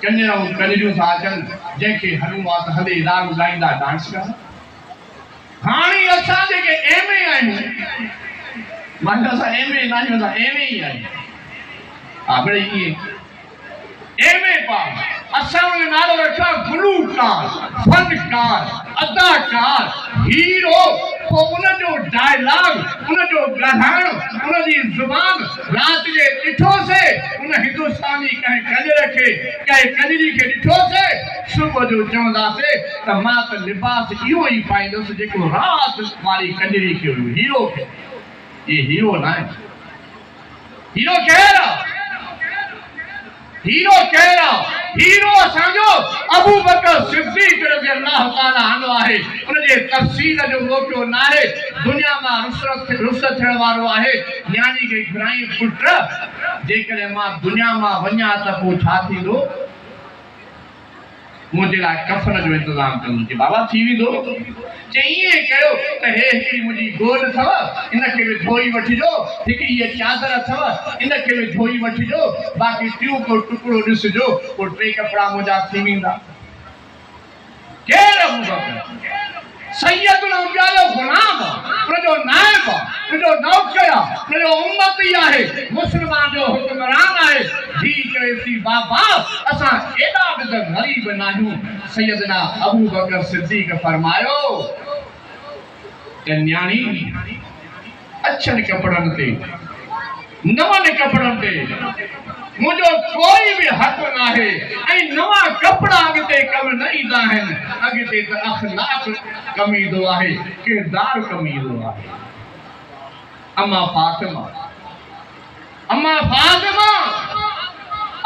कन्याऊं कन्हरियूं था अचनि जंहिंखे हलूं आहे त हले राग ॻाईंदा डांस कनि हाणे असां जेके एम ए आहियूं मां असां एम ए न आहियूं असां एम ए ई आहियूं हा भई इएं एम ए पास असां जो नालो रखियो गुलूकार फनकार अदाकार हीरो तो उनजो डायलॉग उनजो ॻाल्हाइण उनजी ज़ुबान राति जे ॾिठो से उन हिंदुस्तानी कंहिं कंजर खे कंहिं कंजरी खे ॾिठो से सुबुह जो चवंदासीं त मां त लिबास इहो ई पाईंदुसि जेको राति वारी कंजरी खे हुयो हीरो खे ये हीरो न आहे हीरो केरु आहे हीरो केरु आहे हीरो असांजो अबू बकर सिद्दीक़ रज़ी अल्लाह ताला अन्हु आहे उनजे तफ़सील जो मौक़ो न आहे दुनिया मां रुख़सत थियण वारो आहे न्याणी खे घुराई पुट जेकॾहिं मां दुनिया मां वञा त पोइ छा थींदो मुझे लाइ कफन जो इंतजाम कंदुमि बाबा थी वेंदो चई ईअं कयो त हे हिकिड़ी मुंहिंजी गोद अथव इनखे बि धोई वठिजो हिकिड़ी हीअ चादर अथव इनखे बि धोई वठिजो बाक़ी टियों को टुकड़ो ॾिसिजो पोइ टे कपिड़ा मुंहिंजा थी वेंदा केरु अबू बकर सैयदुल अंबिया जो गुलाम उनजो नाइब उनजो नौकर उनजो उम्मती आहे मुस्लमान जो हुक्मरान आहे जी करे थी बाबा असां एॾा बि त ग़रीब न आहियूं सैयदना अबू बकर सिद्दीक़ फरमायो त न्याणी अछनि कपड़नि ते नवनि कपड़नि ते मुझो कोई भी हक ना है ऐं नवा कपड़ा अॻिते कम न ईंदा आहिनि अॻिते त अखलाक कम ईंदो आहे किरदार कम ईंदो आहे अम्मा फातिमा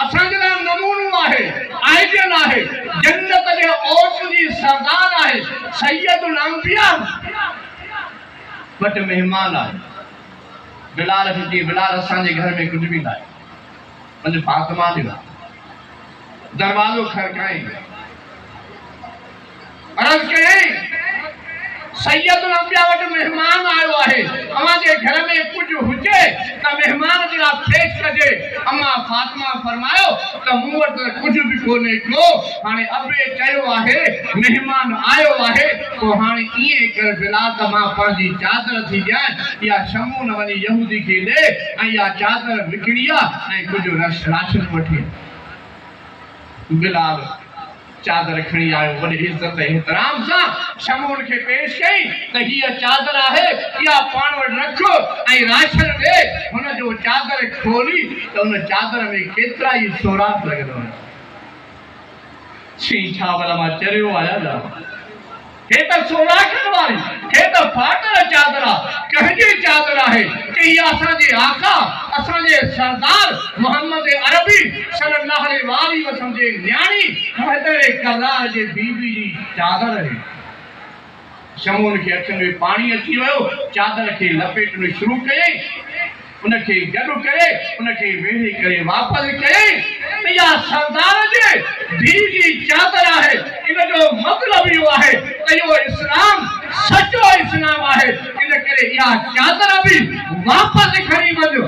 असांजे लाइ नमूनो आहे आइडियल आहे जन्नत जे ओट जी सरदार आहे सैयदुल अंबिया बट मेहमान आहे बिलाल खे चई बिलाल असांजे घर में कुझु बि न आहे मुझे फातिमा ॾिना दरवाज़ो खड़काई अर्ज़ कयईं सैयद अंबिया वटि मेहमान आयो आहे, अव्हां जे घर में कुछ हुजे त मेहमान जे लाइ पेश कजे। अम्मा फातिमा फरमायो त मूं वटि कुछ भी कोन्हे को, हाणे अबे चयो आहे मेहमान आयो आहे, तो हाणे इएं कर बिला त मां पंहिंजी चादर थी ॾियां, या शमून वञी यहूदी खे ॾे ऐं इहा चादर विकिणी आहे ऐं कुझु राशन वठी। बिलाल चादर खणी आयो, वॾी इज़त एहतराम सां शमून खे पेश कई त हीअ चादर आहे, इहा पाण वटि रख ऐं राशन ॾे। हुन जो चादर खोली त हुन चादर में केतिरा ई सोराख़ लॻल हुआ। छी छा भला मां चरियो आहियां छा? हे त सोराख़नि वारी, हे त फाटल चादर आहे। कंहिंजी चादर आहे कि इहा असांजे आका, असांजे सरदार मोहम्मद अरबी सल्लल्लाहु अलैहि वसल्लम जे न्याणी हैदर कररार जे बीबी जी चादर आहे। शमून खे अखियुनि में पाणी अची वियो, चादर खे लपेटणु शुरू कयईं, उनखे गॾु करे उनखे वेढ़े करे वापसि कयईं त इहा सरदार जे धीउ जी चादर आहे। इन जो मतिलबु इहो आहे त इहो इस्लाम सचो इस्लाम आहे। इन करे इहा चादर बि वापसि खणी वञो,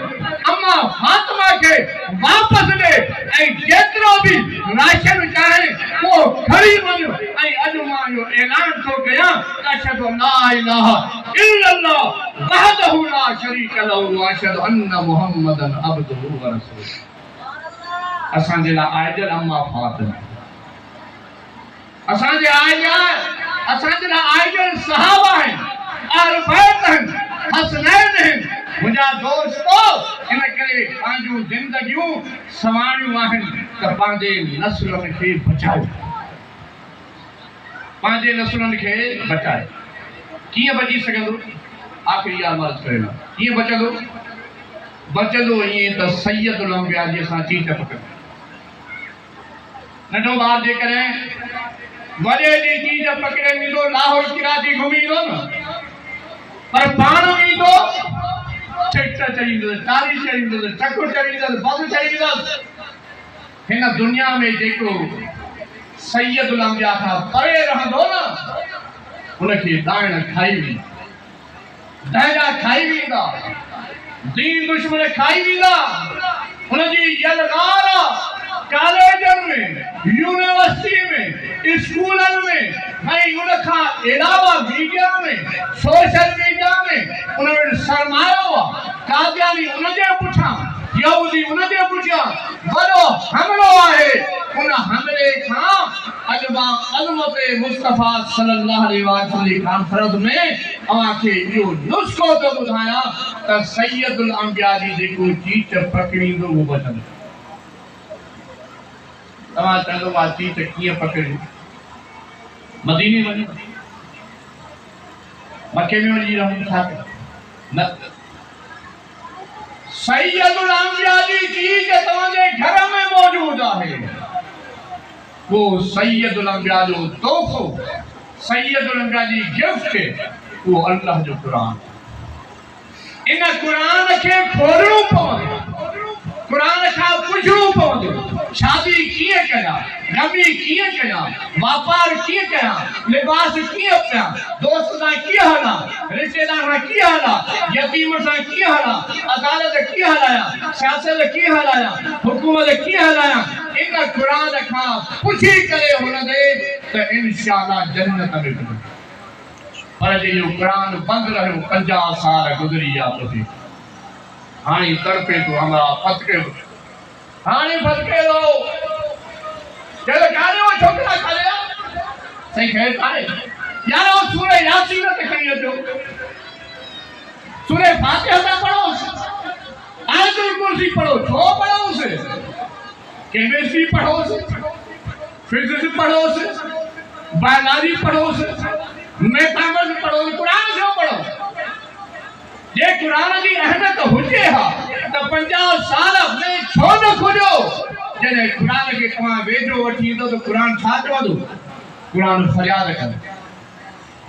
अम्मा फातिमा खे वापसि ॾे ऐं जेतिरो बि राशन चाहे उहो खणी वञो। ऐं अॼु मां इहो ऐलान थो कयां त अशहदु ला इलाहा इल्लल्लाह वहदहु ला शरीक लहु व अशहदु अन्न मुहम्मदन अब्दुहु व रसूलुहु। असांजे लाइ आइजल अम्मा फातिमा, असांजे लाइ आइजल सहाबा आहिनि, अहल बैत आहिनि, हसनैन आहिनि, मुंहिंजा दोस्तो। इन करे पंहिंजूं ज़िंदगियूं संवारियूं आहिनि त पंहिंजे नस्लनि खे बचायो, पंहिंजे नस्लनि खे बचायो। कीअं बची सघंदो? आख़िरी इहा अर्ज़ कयो, कीअं बचंदो? बचंदो ईअं त सैयदुल अंबिया जी असां चीच पकड़। नंढो ॿार जेकॾहिं वॾे जी चीज पकड़े ईंदो, लाहौर कराची घुमी ईंदो न, पर पाण ईंदो ट्रैक्टर चढ़ींदुसि, टारी चढ़ींदुसि, ट्रक चढ़ींदुसि, बस चढ़ींदुसि। हिन दुनिया में जेको सैयदुल अंबिया खां परे रहंदो न, उनखे दाइण खाई वेंदा, दहजा खाई वेंदा, दीन दुश्मन खाई वेंदा। उनजी यलगार कॉलेजनि में, यूनिवर्सिटी में, स्कूलनि में ऐं उनखां अलावा मीडिया में, सोशल मीडिया में उन वटि सरमायो आहे। कादियानी उनजे पुठियां, यहूदी उनजे पुठियां वॾो हमिलो आहे। उन हमले खां अॼु मां अज़मत मुस्तफ़ा सल्लल्लाहु अलैहि वसल्लम जी कॉन्फरंस में अव्हांखे इहो नुस्ख़ो थो ॿुधायां त सैयदुल अंबिया जी जेको चीच पकड़ींदो उहो बचंदो। तव्हां चवंदो मां चीच कीअं पकड़ी? मदीने वञो, मके में वञी रहूं छा न? सैयदुल अंबिया जी चीज तव्हांजे घर में मौजूद आहे। वो सैयदुल अंबिया जो तोहफो, सैयदुल अंबिया जी गिफ्ट, वो अल्लाह जो कुरान। इन कुरान खे खोलणो पवंदो, कुरान खां पुछणो पवंदो, शादी कीअं कयां, नबी कीअं कयां, वापार कीअं कयां, लिबास कीअं पायां, दोस्त सां कीअं हलां, रिश्तेदार सां कीअं हलां, यतीम सां कीअं हलां, अदालत कीअं हलायां, सियासत कीअं हलायां, हुकूमत कीअं हलायां। इन कुरान खां पुछी करे हुनदे त इंशाअल्लाह जन्नत में वञो। पर जे इहो कुरान बंदि रहियो, 50 साल गुज़री विया तुंहिंजी, हाणे तड़पे तो हमारा फतके, हाणे फतके लो चलो काले वो छोकरा काले सही खैर काले यार वो सूरह यासीन ते खणी अचो, सूरह फातिहा ता पढ़ो, आयतुल कुर्सी पढ़ो, छो पढ़ो से, केमिस्ट्री पढ़ो से, फिजिक्स पढ़ो से, बायोलॉजी पढ़ो से, मैथमेटिक्स पढ़ो, कुरान क्यों पढ़ो? ये कुरान की अहमियत हुजे हा त 50 साल में छो न खुजो। जॾहिं कुरान खे तव्हां वेझो वठी ईंदो त कुरान छा चवंदो? कुरान फरियाद कंदो,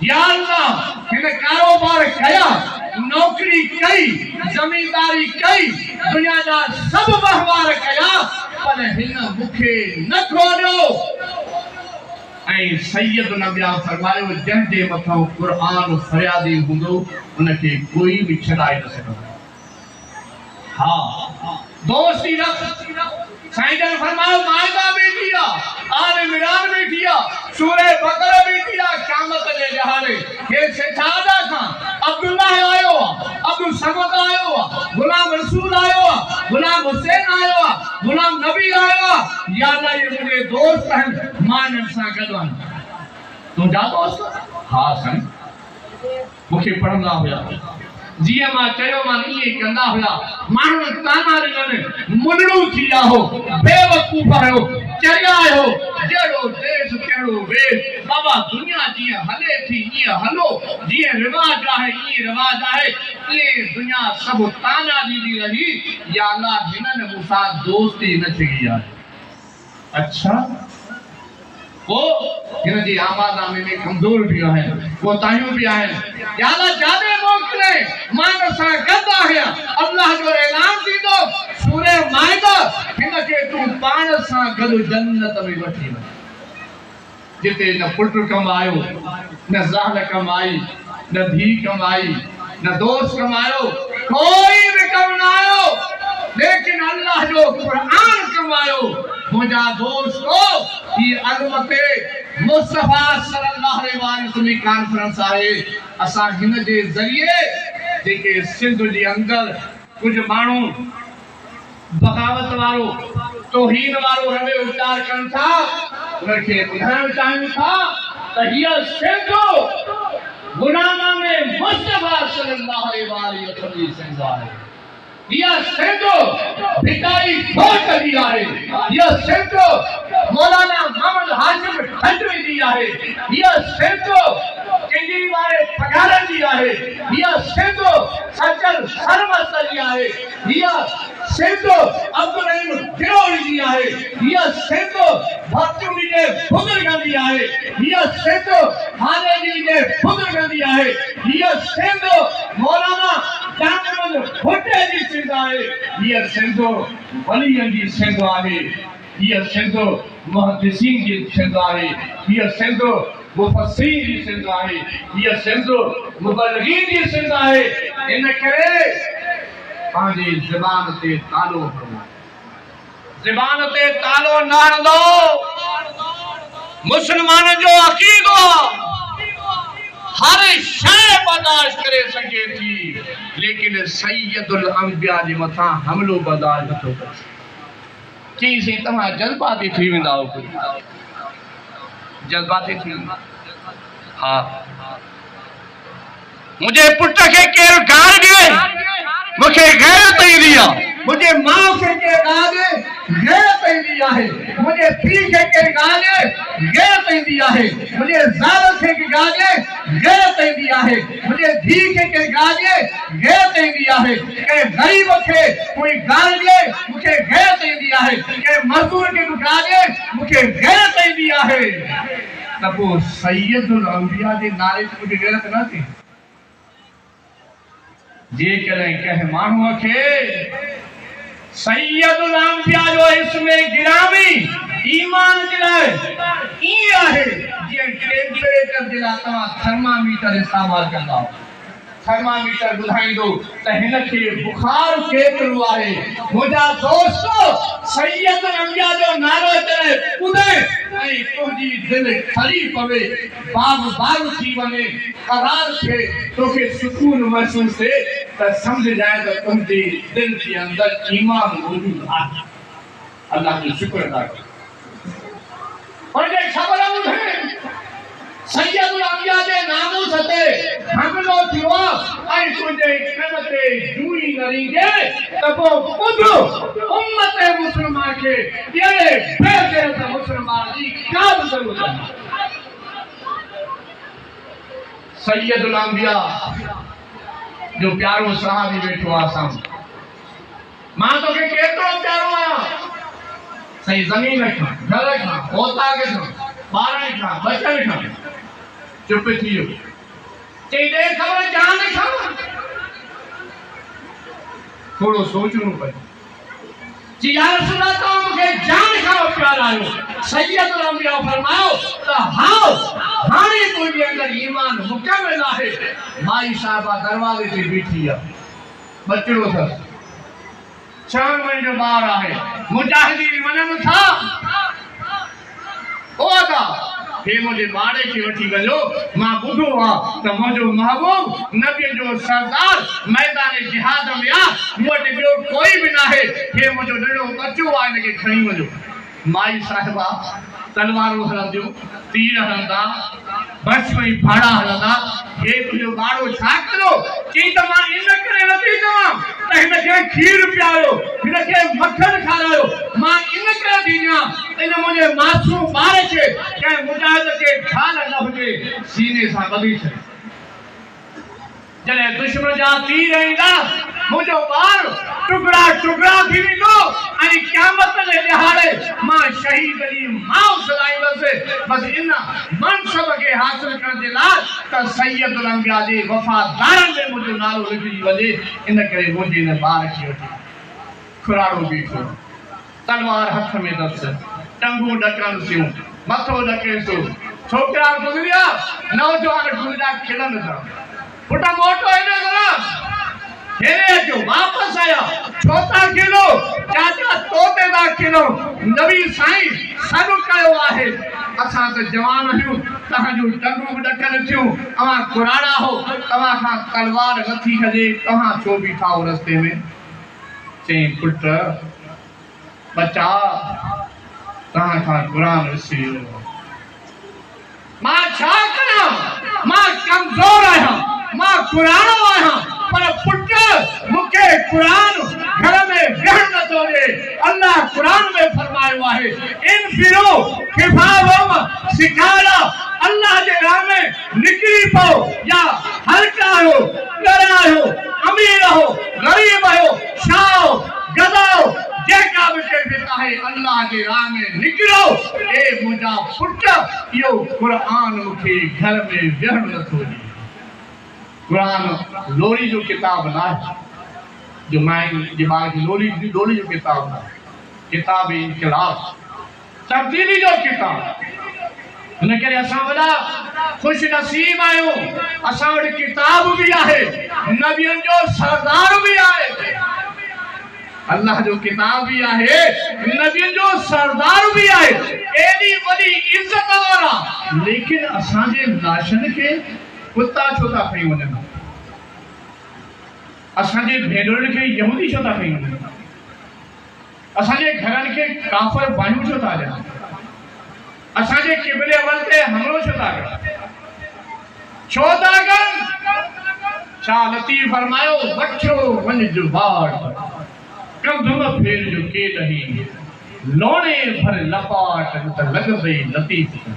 या अल्लाह हिन कारोबार कया, नौकरी कई, ज़मींदारी कई, दुनिया जा सब वहिंवार कया, पर हिन मूंखे न खोलियो। ऐं सैयद नबिया फरमायो जंहिंजे मथां क़ुर्आन फरियादी हूंदो उनखे कोई बि छॾाए न सघंदो। हाँ दोस्ती रख। साईं जन फरमायो माइदा बेटी आले इमरान बेटी सूरह बकरा बेटी क़यामत जे जहारे हे सेठादा खां अब्दुल्लाह आयो अब्दुल समद आयो गुलाम रसूल आयो गुलाम हुसैन आयो गुलाम नबी आयो या अल्लाह ये मुझे दोस्त हैं मां इन्हनि सां गॾु आहियां। तुंहिंजा दोस्त? हाँ साईं मूंखे पढ़ंदा हुया जीअं मां चयो मां ईअं कंदा हुया। माण्हू ताना ॾिननि मुंडड़ू थी विया हो बेवकूफ़ आहियो चरिया आहियो जहिड़ो देश कहिड़ो वेश बाबा दुनिया जीअं हले थी ईअं हलो जीअं रिवाज आहे ईअं रिवाज आहे ईअं दुनिया सभु ताना ॾींदी रही या अल्लाह हिननि मूंसां दोस्ती न थी आहे। अच्छा वो हिन जी आमादानी में कमज़ोर भी आहिनि कोताहियूं भी आहिनि या अल्लाह जाने मोकिले मां सां गॾु आहियां। अल्लाह जो ऐलान थींदो सूरह माइदा हिनखे तूं पाण सां गॾु जन्नत में वठी वञ जिते न पुट कमायो न ज़ाल कमाई न धी कमाई न दोस्त कमायो कोई भी कम न आयो लेकिन अल्लाह जो क़ुर्आन कमायो। मुझा दोस्तो ये अज़मते मुस्तफा सल्लल्लाहु अलैहि वसल्लम कॉन्फ्रेंस आहे असां हिन जे ज़रिए जेके सिंध जे अंदर कुछ माण्हू बगावत वारो तौहीन वारो रवे उचार कनि था उनखे ॿुधाइण चाहियूं था त हीअ सिंध गुलामा में मुस्तफा सल्लल्लाहु अलैहि वसल्लम जी सिंध आहे। यह सिंधु भिकारी खोट दी आहे। यह सिंधु मौलाना मोहम्मद हाशिम खंडवी दी आहे। यह सिंधु किंगी वारे पगारन दी आहे। यह सिंधु सचल सरमत दी आहे। यह सिंधु अब्दुल रहीम गिरोही दी आहे। यह सिंधु भक्ति जे बुजुर्गन दी आहे। यह सिंधु हाने जे बुजुर्गन दी आहे। यह सिंधु मौलाना जामन भुट्टे जी सिंध आहे। यह सिंधु वलियन जी सिंध आहे। यह सिंधु मुहद्दिसीन जी सिंध आहे। यह सिंधु मुफस्सिरीन जी सिंध आहे। यह सिंधु मुबल्लिगीन जी सिंध आहे। इन करे पंहिंजी ज़बान ते तालो हणो ज़बान ते तालो न हणंदो मुस्लमान जो अक़ीदो हर शय बर्दाश्त करे सके थी लेकिन सैयदुल अंबिया जे मथां हमलो बर्दाश्त नथो करे। चई सी तव्हां जज़्बाती थी वेंदा हो जज़्बाती थी वेंदा। हाँ मुझे पुट खे केरु गार ॾिए मूंखे गैरत ईंदी आहे। मुझे माउ खे केरु ॻाल्हि गैरत ईंदी आहे। मुझे पीउ खे केरु ॻाल्हि गैरत ईंदी आहे। मुझे ज़ाल खे ॻाल्हि गैरत ईंदी आहे। मुझे धीउ खे केरु ॻाल्हि गैरत ईंदी आहे। कंहिं ग़रीब खे कोई ॻाल्हि ॾिए मूंखे गैरत ईंदी आहे। कंहिं मज़दूर खे ॻाल्हि मूंखे गैरत ईंदी आहे। त पोइ सैयदुल अंबिया जे नाले ते मूंखे गैरत न थी। जेकॾहिं कंहिं माण्हूअ खे सैयदुल अंबिया जो इस्म गिरामी ईमान जे लाइ ईअं आहे जीअं टेम्परेचर जे लाइ तव्हां थर्मामीटर इस्तेमालु कंदा हो। थर्मामीटर ॿुधाईंदो त हिनखे बुखार केतिरो आहे। मुंहिंजा दोस्तो सैयदुल अंबिया जो नालो चए ॿुधे ऐं तुंहिंजी दिलि खरी पवे बाग बाग थी वञे करार थिए तोखे सुकून महसूस थिए त सम्झ जाए त तुंहिंजी दिलि जे अंदरि ईमान मौजूदु आहे। अल्लाह जो शुक्र अदा कर। पर जे ख़बर ॿुधे सैयदुल अंबिया जे नामूस ते हमलो थियो ऐं तुंहिंजे कन ते जूई न रींगे त पोइ ॿुध उम्मत मुस्लिमा खे अहिड़े बेग़ैरत मुस्लमान जी का बि ज़रूरत न। सैयदुल अंबिया जो प्यारो सहाबी वेठो आहे साम्हूं। मां तोखे केतिरो प्यारो आहियां सही ज़मीन खां घर खां औताक खां ॿारनि खां बचनि खां चुप थी वियो। चई दे ख़बर जान खां थोरो सोचणो पए। جی یا رسول اللہ تو مجھے جان کھاؤ پیار آئیو سید الانبیاء فرماؤ تو ہاؤ ہانے تو بھی اندر ایمان مکمل آئے مائی صاحبہ دروازے سے بیٹھی ہے بچڑوں تھا 4 مہینے بار آئے مجاہدین منن تھا ہوا تھا پھر مجھے مارے کی وٹھی وجو ماں بدھو ہوا تو مجھے محبوب نبی جو سردار میدان جہاد میں آ مجھے جو کوئی بھی نہ ہے پھر مجھے ڈڑو بچو آئے لگے کھڑی مجھے مائی صاحبہ تلواروں ہلن دیو تیر ہلن دا بس میں پھاڑا ہلن دا یہ تجھو بارو چھاک کرو چیئی تو ماں ان کرے نتی جوام تہن کے کھیر پیارو پھر کے مکھن کھا رہا ہو ماں ان کرے دیجاں انہیں مجھے معصوم بارے چھے کہ مجاہد کے کھال نہ ہوئے سینے سا بدی چھے جنہیں دشمن جا تیر رہیں گا مجھے بار ٹکڑا ٹکڑا بھی دو انی قیامت نے دہاڑے ماں شہید علی ماں صلاحی بسے بس انہا منصب کے حاصل کرنے لائے تا سید الانبیاء دے وفادارن میں مجھے نالو لکھی وجہ انہا کرے مجھے نے بار کی ہوتی کھراڑو بھی کھو تلوار ہتھ میں دست ٹنگو ڈکن سیوں متھو ڈکے سو چھوکرا گزریا نوجوان گزریا کھلن تھا پھٹا موٹو انہیں ذرا پھیرے جو واپس آیا 14 کلو چاچا توتے دا کلو نبی سائیں سب کہو آہے اساں تو جوان ہوں تہاں جو ٹنگو ڈکن تھیوں اواں قرآنہ ہو تواں کھاں تلوار نتھی ہجے تہاں چھو بھی تھاو رستے میں چین پٹ بچا تہاں کھاں قرآن رسی ماں چھا کرا ماں کمزور آیا ماں قرآن آیا پر پٹ مکے قرآن گھر میں گھر نہ توڑے اللہ قرآن میں فرمائے ہوا ہے ان فیرو کفاوم سکھالا اللہ جے راہ میں نکلی پاؤ یا ہلکا ہو گرا ہو امیر ہو غریب ہو شاہ ہو گدا ہو جے کا بھی کہتا ہے اللہ جے راہ میں نکلو اے مجھا پٹ یہ قرآن مکھے گھر میں گھر نہ توڑے قرآن لوری جو کتاب نہ ہے جو مائن دماغ کی لوری جو کتاب نہ ہے کتاب انقلاب تبدیلی جو کتاب انہیں کہے اساں والا خوش نصیب آئے اساں والی کتاب بھی آئے نبیوں جو سردار بھی آئے اللہ جو کتاب بھی آئے نبیوں جو سردار بھی آئے ایڈی وڈی عزت والا لیکن اساں جے لاشن کے کتا چھوتا کھئی ونن اساں جے بھیڑن کے یہودی چھوتا کھئی ونن اساں جے گھرن کے کافر بانیو چھوتا جا اساں جے قبل اول تے حملو چھوتا گا چھوتا گن شاہ لطیف فرمایو بچو ون جو باڑ کندھم پھیر جو کے نہیں لونے بھر لپاٹ لگ گئی لطیف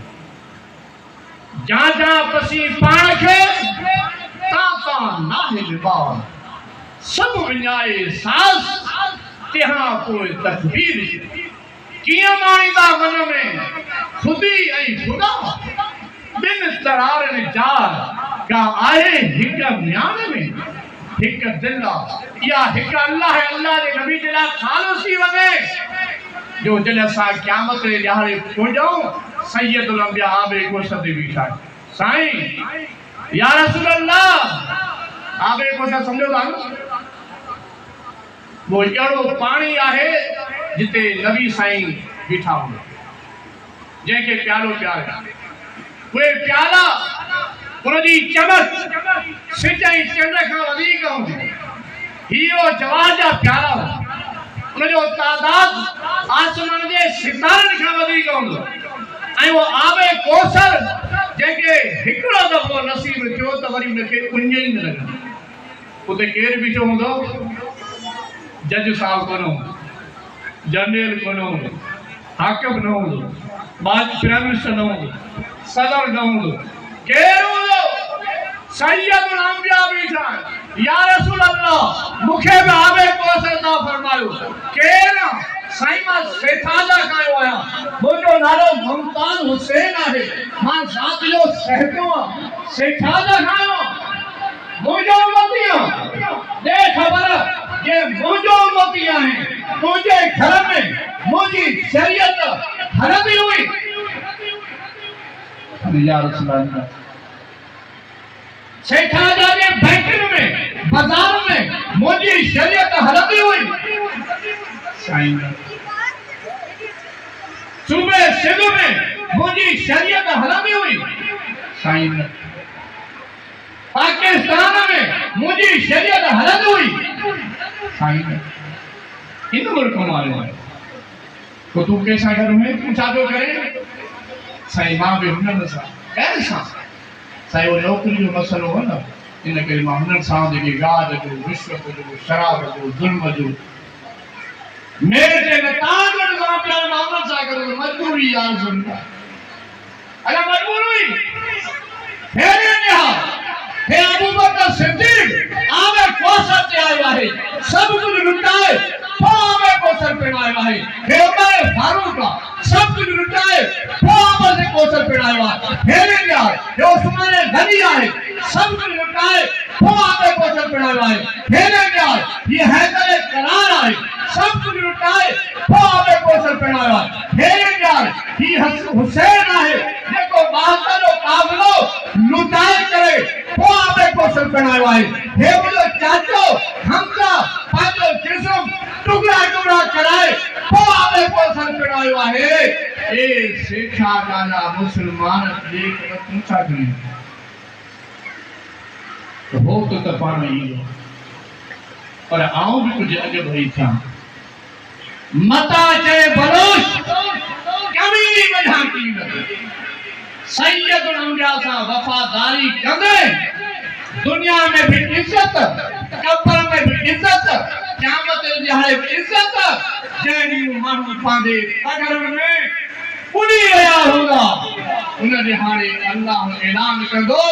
جہاں جہاں پسی پانکھے تاں ناہی لبار سب ونجائے ساز تہاں کوئی تکبیر کیا مانی دا من میں خودی ای خدا بن ترارن جار کا آئے ہکا میان میں ہکا دلہ یا ہکا اللہ ہے اللہ نے نبی جلہ خالصی وگے جو جلہ سا قیامت لہارے پہنچاؤں سید الانبیاء آبے کو صدی بیٹھا ہے سائیں یا رسول اللہ آبے کو صدی سمجھو دا وہ یڑو پانی آہے جتے نبی سائیں بیٹھا ہوں جن کے پیالو پیارے وہ پیالا انہوں جی چمک سجائی چندکھا وزی کا ہوں ہیو جواجہ پیالا ہوں انہوں جو تعداد آسمان دے ستارن کا وزی کا ہوں ऐं वो आवे कोसर जेके हिकिड़ो दफ़ो नसीब थियो त वरी उनखे उञ ई न लॻंदी उते केरु बीठो हूंदो जज साहब कोन हूंदो जनरल कोन हूंदो हाकिम न हूंदो प्राइम मिनिस्टर न हूंदो सदर न हूंदो केरु हूंदो सैयद الانبیاء बीठा या रसूल अल्लाह मूंखे बि आवे कोसर ता फरमायो केरु साईं मां सेठादा कायो आया मुझो नालो मुमताज हुसैन आहे मां जात जो सहतो सेठादा कायो मुझो मतिया दे खबर ये मुझो मतिया है मुझे घर या रसूल अल्लाह सेठा जाके बैंकन में बाजार में मुझी शरीयत हलंदी हुई साईं सुबह सिंध में मुझी शरीयत हलंदी हुई साईं पाकिस्तान में मुझी शरीयत हलंदी हुई साईं इन मुल्क मालूम है तो तू कैसा घर में तू छातो करे साईं मां भी हुनर सा कैसा साईं वो नौकरी जो मसलो हो ना इन करे मां हुनर सा जेके गाद जो रिश्वत जो शराब जो जुल्म जो मेरे जे नताज जो ना प्यार मामला सा करो मजबूरी यार सुनता अरे मजबूरी फेरे ने हे अबू बकर सिद्दीक आवे कोसर ते आया है सब कुछ लुटाए आवे कोसर पे आया है हे उमर फारूक सब कुछ लुटाए आवे से कोसर पे आया फेरे ने हे उस्मान गनी आए सब कुछ लुटाए आवे कोसर पे आया है फेरे ने ये हैदर करार आए सब कुछ लुटाए आवे कोसर पे आया फेरे ने ये हुसैन आए देखो बहादुर काफिलो लुटाए करे आवे कोसर पे आया है हे बोलो चाचो हमका पांचो जिस्म टुकड़ा टुकड़ा कराए आवे कोसर पे आया है ए सेठा गाना मुसलमान देख पूछा करें तो हो तो तपाना ही हो और आओ भी कुछ अजब ही था मता चाहे बलोच कभी नहीं बजा की सैयदुल अंबिया सा वफादारी कंदे दुनिया में भी इज्जत कब्र में भी इज्जत क़यामत जे ॾींहुं भी इज्जत जंहिं माण्हू पंहिंजे पगर में उड़ी रहिया हूंदा उन ॾींहुं हाणे अल्लाह ऐलान कंदो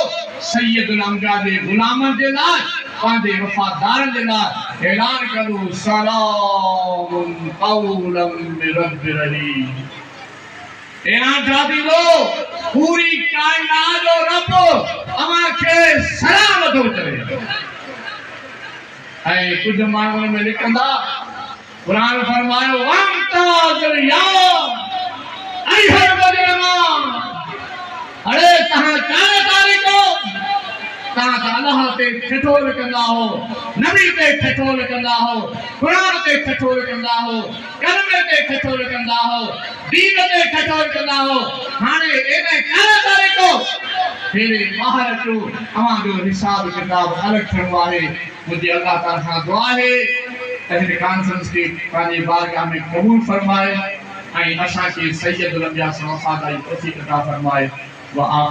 सैयदुल अंबिया जे गुलामनि जे लाइ पंहिंजे वफादारनि जे लाइ ऐलान कंदो सलामुन क़ौलन मिन रब्बिर रहीम ऐलान करा दींदो पूरी कायनात जो रब अव्हां खे सलाम थो करे ऐं कुझु माण्हुनि में लिखंदा क़ुरान फरमायो मुमताज अरे तहां चाहे तारीख़ो तहां अल्लाह ते ठठोल कंदा हो नबी ते ठठोल कंदा हो क़ुरान ते ठठोल कंदा हो कलमे ते ठठोल कंदा हो दीन ते ठठोल कंदा हो हाणे एने चाहे तारीख़ो तेरे बाहर अचो अवां जो हिसाब किताब अलग थियणो आहे मुझे अल्लाह ताला खां दुआ है हिन कॉन्फ्रेंस के पंहिंजे बारगाह में क़बूल फरमाए ऐं असां खे सैयदुल अंबिया सां वफ़ादारी तौफ़ीक़ अता फरमाए व